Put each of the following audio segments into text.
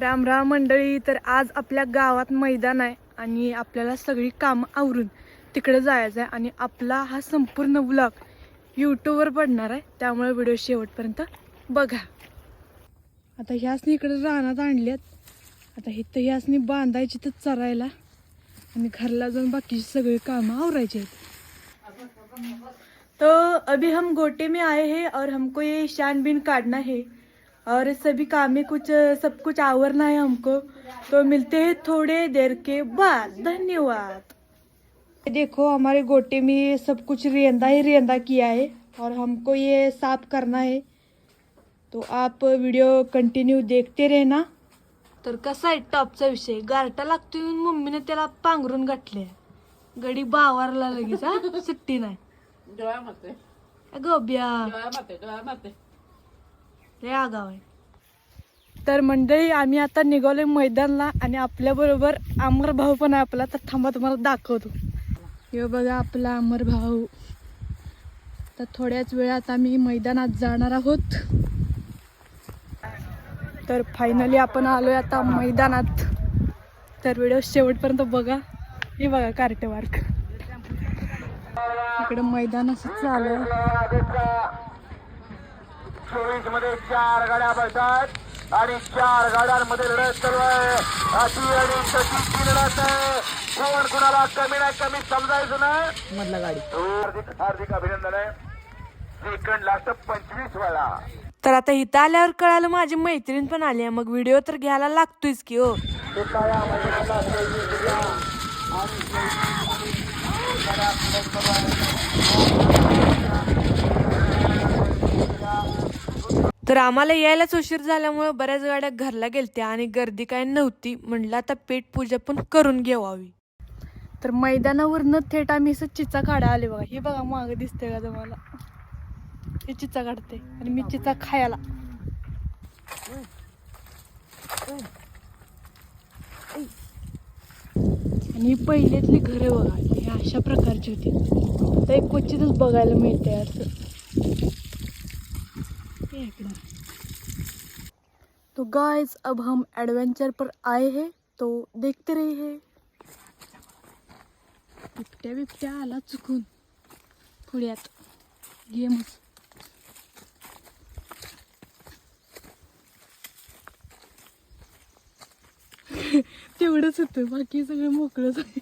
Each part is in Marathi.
राम राम मंडळी. तर आज आपल्या गावात मैदान आहे आणि आपल्याला सगळी कामं आवरून तिकडे जायचं आहे आणि आपला हा संपूर्ण व्लॉग यूट्यूबवर पडणार आहे, त्यामुळे व्हिडिओ शेवटपर्यंत बघा. आता ह्यासनी इकडे रानात आणल्यात, आता इथं ह्यासनी बांधायची तर चरायला आणि घरला जाऊन बाकीची सगळी कामं आवरायची आहेत. तो अभी हम गोटे में आए हैं और हमको ये शान काटना है और सभी कामें सब कुछ आवरना है हमको, तो मिलते हैं थोड़े देर के बाद। धन्यवाद। देखो हमारे गोटे में सब कुछ रेंदा ही रेंदा किया है और हमको ये साफ करना है, तो आप वीडियो कंटिन्यू देखते रहना. तर कसा आहे टॉपचा विषय, गारटा लागतोय म्हणून मम्मीने त्याला पांघरून गाठले, गडी बावारला लगेच. हा सुट्टी नाही. गोब्या लय आगाव आहे. तर मंडळी आम्ही आता निघालोय मैदानला आणि आपल्या बरोबर अमर भाऊ पण आहे आपला. तर थांबा तुम्हाला दाखवतो. हे बघा आपला अमर भाऊ. तर थोड्याच वेळात आम्ही मैदानात जाणार आहोत. तर फायनली आपण आलोय आता मैदानात. तर व्हिडिओ शेवटपर्यंत बघा. हे बघा कार्टे वार्क, इकडे मैदान असं चालू आहे. 24 मध्ये 4 गाड्या बसतात आणि 4 गाड्यांमध्ये लढत चालू आहे. अशी आणि तशीची लढत आहे. कोण कुणाला कमी नाही कमी समजायचं नाही. मधला गाडी हार्दिक अभिनंदन आहे. सेकंड लास्ट 25 वेळा. तर आता इथं आल्यावर कळालं माझी मैत्रीण पण आली आहे, मग व्हिडिओ तर घ्यायला लागतोयच की हो. तर आम्हाला यायलाच उशीर झाल्यामुळे बऱ्याच गाड्या घरला गेलत्या आणि गर्दी काय नव्हती. म्हणलं आता पेट पूजा पण करून घेवावी. तर मैदानावरनं थेट आम्ही असं चिचा काढा आले बघा. हे बघा मागं दिसतंय का तुम्हाला, हे चिचा काढते आणि मी चिचा खायला. आणि पहिल्यातली घरे बघा, हे अशा प्रकारची होती. आता एक क्वचितच बघायला मिळते असं. तो गाइस अब हम एडवेंचर पर आए हैं, तो देखते रहिए. बिबट्या बिबट्या आला चुकून पुण्यात गेमच. तेवढंच होतं, बाकी सगळं मोकळंच आहे.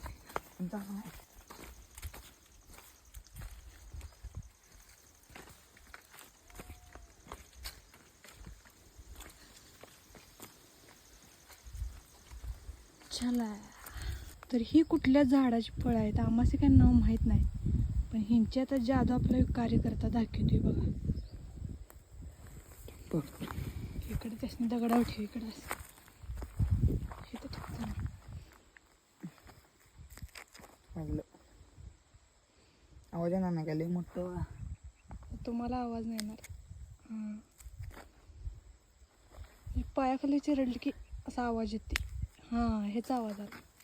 चला. तर ही कुठल्या झाडाची फळं आहेत आम्हाला काही नाव माहीत नाही, पण ह्यांची आता जादू आपलं कार्यकर्ता दाखवतोय बघा. इकडे त्यासनी दगडावर ठेव, इकडे आवाज येणार नाही का लय मोठं? तुम्हाला आवाज नाही येणार. पायाखाली चिरडली की असा आवाज येते. हां, ह्याचा आवाज आला.